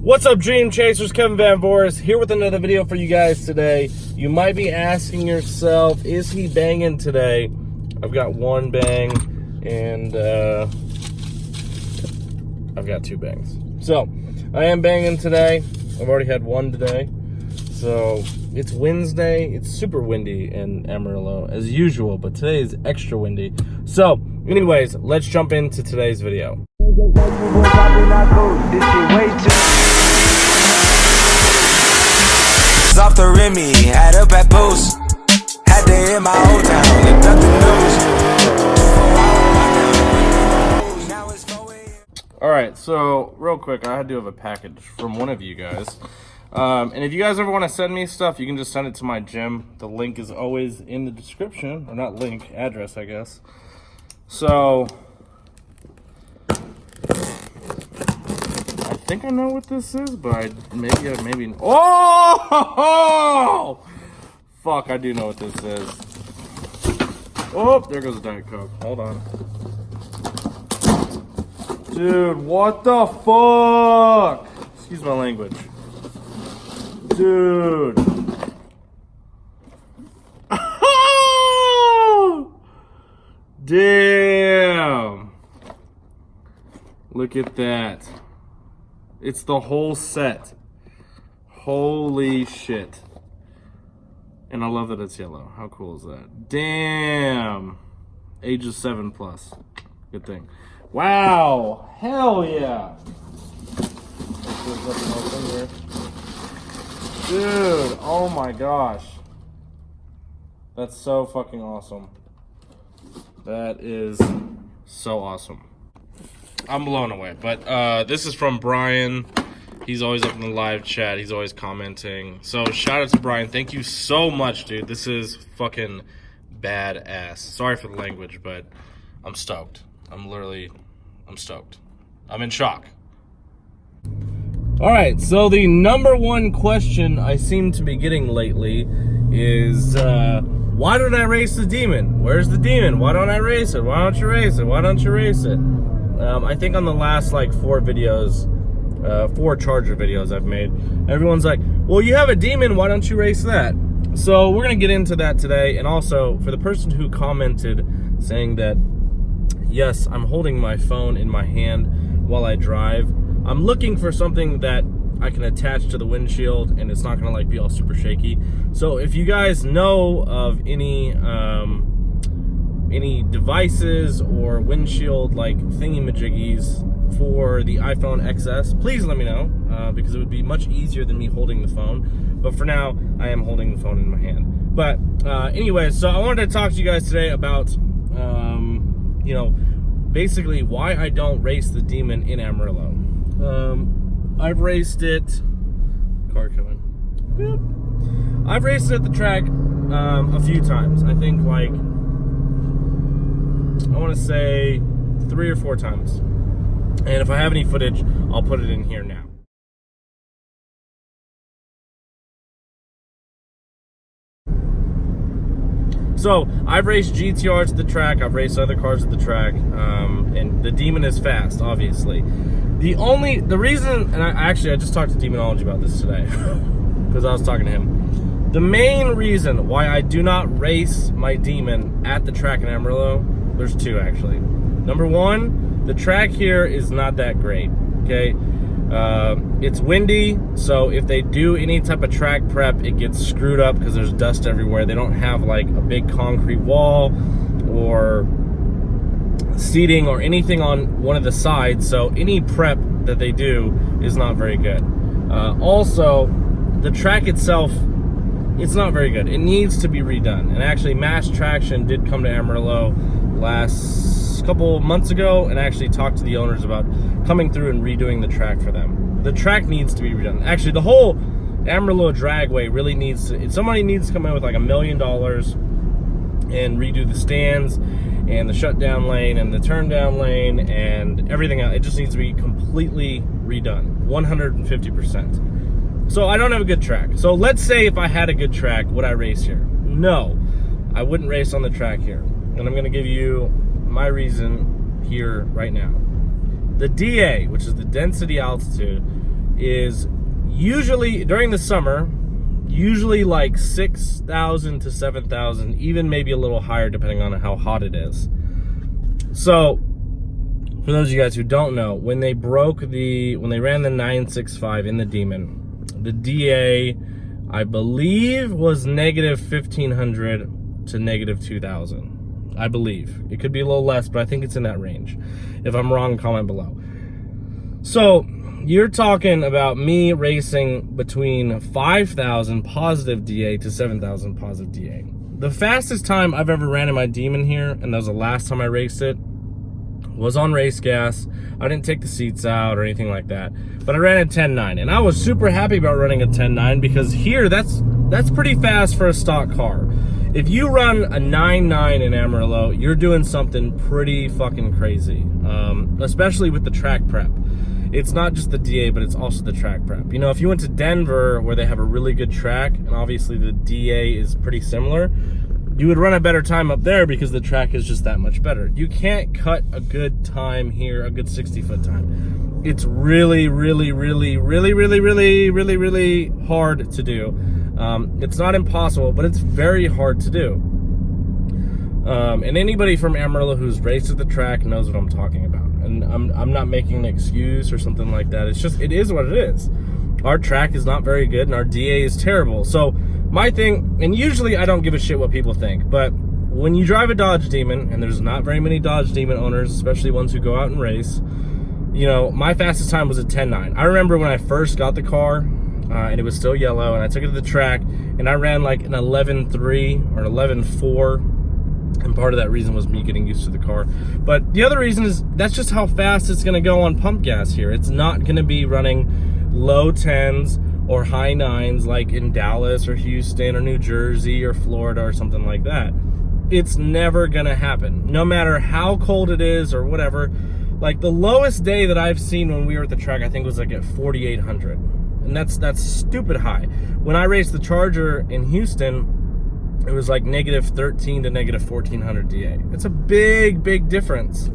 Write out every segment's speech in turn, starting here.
What's up, Dream Chasers? Kevin Van Voris here with another video for you guys today. You might be asking yourself, is he banging today? I've got one bang and I've got two bangs. So I am banging today. I've already had one today. So it's Wednesday. It's super windy in Amarillo as usual, but today is extra windy. So anyways, let's jump into today's video. Off the Remy, had up at Boost, had to hit my old town, and duck the news. Alright, so real quick, I do have a package from one of you guys. And if you guys ever want to send me stuff, you can just send it to my gym. The link is always in the description, or not link, address, I guess. So I think I know what this is, but maybe. Oh! Fuck, I do know what this is. Oh, there goes the Diet Coke. Hold on. Dude, what the fuck? Excuse my language. Dude. Damn. Look at that. It's the whole set. Holy shit. And I love that it's yellow. How cool is that? Damn. Ages 7+. Good thing. Wow. Hell yeah. Dude, oh my gosh. That's so fucking awesome. That is so awesome. I'm blown away. But this is from Brian. He's always up in the live chat. He's always commenting. So shout out to Brian. Thank you so much, dude. This is fucking badass. Sorry for the language, but I'm stoked. I'm stoked. I'm in shock. All right, so the number one question I seem to be getting lately is, why don't I race the demon? Where's the demon? Why don't I race it? Why don't you race it? Why don't you race it? I think on the last like four Charger videos I've made, everyone's like, well, you have a demon, why don't you race that? So we're gonna get into that today. And also for the person who commented saying that, yes, I'm holding my phone in my hand while I drive, I'm looking for something that I can attach to the windshield and it's not gonna like be all super shaky. So if you guys know of any devices or windshield like thingy-majiggies for the iPhone XS, please let me know, because it would be much easier than me holding the phone. But for now, I am holding the phone in my hand. But anyways, so I wanted to talk to you guys today about, you know, basically why I don't race the demon in Amarillo. I've raced it. Car coming. Boop. I've raced it at the track a few times. I think like, I want to say 3 or 4 times. And if I have any footage, I'll put it in here now. So I've raced GTRs at the track. I've raced other cars at the track, and the demon is fast, obviously. The reason, and I just talked to Demonology about this today because I was talking to him. The main reason why I do not race my demon at the track in Amarillo, there's two actually. Number one, the track here is not that great, okay? It's windy, so if they do any type of track prep, it gets screwed up because there's dust everywhere. They don't have like a big concrete wall or seating or anything on one of the sides, so any prep that they do is not very good. Also, the track itself, it's not very good. It needs to be redone. And actually, Mass Traction did come to Amarillo last couple months ago and actually talked to the owners about coming through and redoing the track for them. The track needs to be redone. Actually, the whole Amarillo dragway really needs to, somebody needs to come in with like $1 million and redo the stands and the shutdown lane and the turn down lane and everything else. It just needs to be completely redone, 150%. So I don't have a good track. So let's say if I had a good track, would I race here? No, I wouldn't race on the track here. And I'm gonna give you my reason here right now. The DA, which is the density altitude, is usually during the summer, usually like 6,000 to 7,000, even maybe a little higher depending on how hot it is. So for those of you guys who don't know, when they ran the 965 in the Demon, the DA, I believe, was negative 1,500 to negative 2,000. I believe. It could be a little less, but I think it's in that range. If I'm wrong, comment below. So you're talking about me racing between 5,000 positive DA to 7,000 positive DA. The fastest time I've ever ran in my Demon here, and that was the last time I raced it, was on race gas. I didn't take the seats out or anything like that, but I ran a 10.9, and I was super happy about running a 10.9 because here, that's pretty fast for a stock car. If you run a 9.9 in Amarillo, you're doing something pretty fucking crazy, especially with the track prep. It's not just the DA, but it's also the track prep. You know, if you went to Denver, where they have a really good track, and obviously the DA is pretty similar, you would run a better time up there because the track is just that much better. You can't cut a good time here, a good 60-foot time. It's really, really, really, really, really, really, really, really hard to do. It's not impossible, but it's very hard to do. And anybody from Amarillo who's raced at the track knows what I'm talking about. And I'm not making an excuse or something like that. It's just, it is what it is. Our track is not very good and our DA is terrible. So my thing, and usually I don't give a shit what people think, but when you drive a Dodge Demon, and there's not very many Dodge Demon owners, especially ones who go out and race, you know, my fastest time was a 10.9. I remember when I first got the car, and it was still yellow, and I took it to the track, and I ran like an 11.3 or 11.4. And part of that reason was me getting used to the car. But the other reason is that's just how fast it's gonna go on pump gas here. It's not gonna be running low 10s or high 9s like in Dallas or Houston or New Jersey or Florida or something like that. It's never gonna happen. No matter how cold it is or whatever. Like the lowest day that I've seen when we were at the track, I think was like at 4,800. And that's stupid high. When I raced the Charger in Houston, it was like negative 13 to negative 1,400 DA. It's a big, big difference.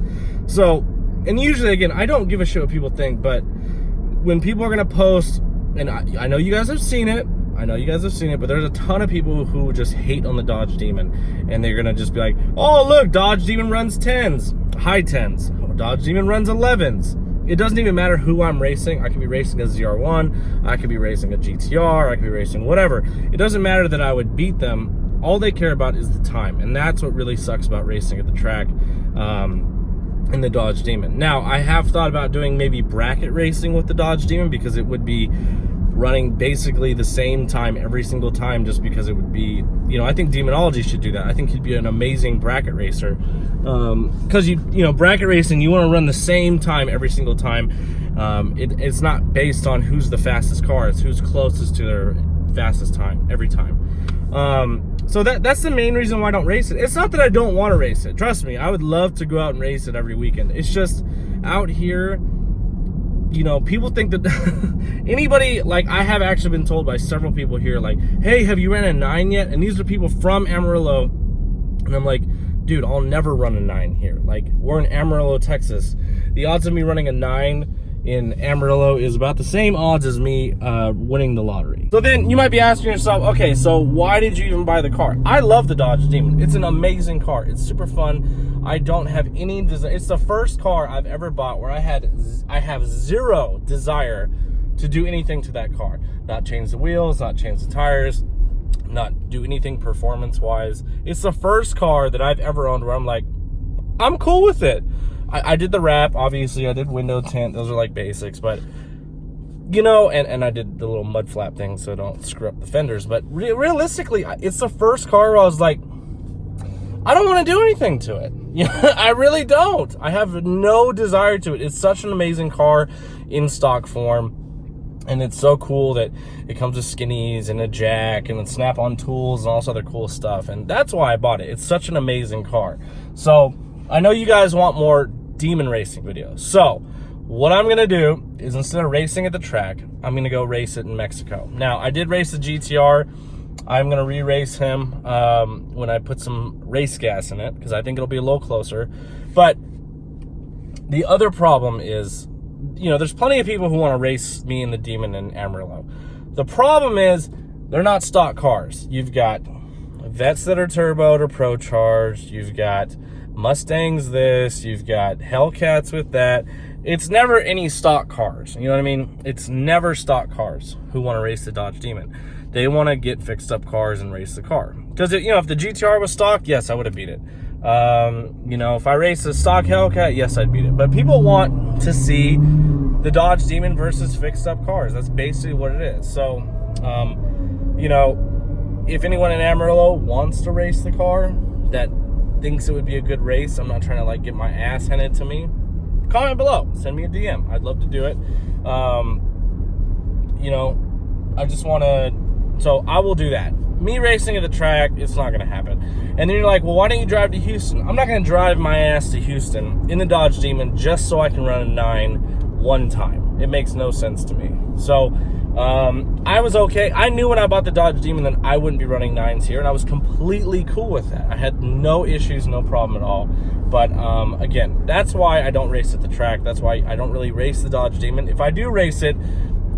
So, and usually, again, I don't give a shit what people think, but when people are gonna post, and I know you guys have seen it, but there's a ton of people who just hate on the Dodge Demon, and they're gonna just be like, oh, look, Dodge Demon runs 10s, high 10s. Oh, Dodge Demon runs 11s. It doesn't even matter who I'm racing. I could be racing a ZR1, I could be racing a GTR, I could be racing whatever. It doesn't matter that I would beat them. All they care about is the time, and that's what really sucks about racing at the track in the Dodge Demon. Now, I have thought about doing maybe bracket racing with the Dodge Demon because it would be running basically the same time every single time, just because it would be, you know, I think Demonology should do that. I think he'd be an amazing bracket racer because you know, bracket racing, you want to run the same time every single time. It's not based on who's the fastest car, it's who's closest to their fastest time every time. So that's the main reason why I don't race it. It's not that I don't want to race it. Trust me, I would love to go out and race it every weekend. It's just out here, you know, people think that anybody, like I have actually been told by several people here, like, hey, have you ran a 9 yet? And these are people from Amarillo. And I'm like, dude, I'll never run a 9 here. Like, we're in Amarillo, Texas. The odds of me running a 9 in Amarillo is about the same odds as me winning the lottery. So then you might be asking yourself, okay, so why did you even buy the car? I love the Dodge Demon. It's an amazing car. It's super fun. I don't have any desire. It's the first car I've ever bought where I have zero desire to do anything to that car. Not change the wheels, not change the tires, not do anything performance-wise. It's the first car that I've ever owned where I'm like, I'm cool with it. I did the wrap, obviously. I did window tint. Those are like basics, but you know, and I did the little mud flap thing so I don't screw up the fenders. But realistically, it's the first car where I was like, I don't want to do anything to it. I really don't. I have no desire to it. It's such an amazing car in stock form. And it's so cool that it comes with skinnies and a jack and snap-on tools and all this other cool stuff. And that's why I bought it. It's such an amazing car. So I know you guys want more Demon racing videos. So what I'm going to do is, instead of racing at the track, I'm going to go race it in Mexico. Now, I did race the GTR. I'm going to re-race him when I put some race gas in it, because I think it'll be a little closer. But the other problem is there's plenty of people who want to race me and the Demon in Amarillo. The problem is they're not stock cars. You've got Vets that are turboed or pro charged. You've got Mustangs this. You've got Hellcats with that. It's never any stock cars. You know what I mean? It's never stock cars who want to race the Dodge Demon. They want to get fixed up cars and race the car. Because, if the GTR was stock, yes, I would have beat it. If I race a stock Hellcat, yes, I'd beat it. But people want to see the Dodge Demon versus fixed up cars. That's basically what it is. So, if anyone in Amarillo wants to race the car that thinks it would be a good race, I'm not trying to get my ass handed to me, comment below, send me a DM. I'd love to do it. I just want to, so I will do that. Me racing at the track, it's not going to happen. And then you're like, well, why don't you drive to Houston? I'm not going to drive my ass to Houston in the Dodge Demon just so I can run a 9 one time. It makes no sense to me. So I was okay. I knew when I bought the Dodge Demon that I wouldn't be running 9s here, and I was completely cool with that. I had no issues, no problem at all. But again, that's why I don't race at the track. That's why I don't really race the Dodge Demon. If I do race it,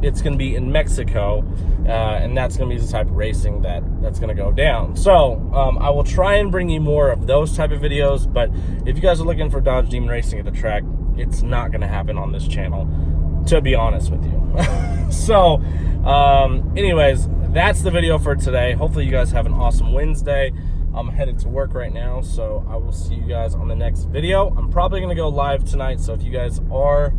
it's going to be in Mexico, and that's going to be the type of racing that's going to go down. So I will try and bring you more of those type of videos, but if you guys are looking for Dodge Demon racing at the track, it's not going to happen on this channel, to be honest with you. So anyways, that's the video for today. Hopefully you guys have an awesome Wednesday. I'm headed to work right now, so I will see you guys on the next video. I'm probably going to go live tonight, so if you guys are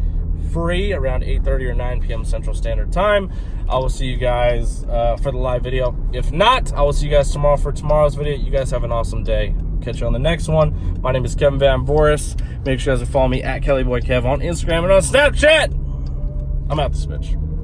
free around 8:30 or 9 p.m. Central Standard Time, I will see you guys for the live video. If not, I will see you guys tomorrow for tomorrow's video. You guys have an awesome day. Catch you on the next one. My name is Kevin Van Voris. Make sure you guys follow me at KellyBoyKev on Instagram and on Snapchat. I'm out this bitch.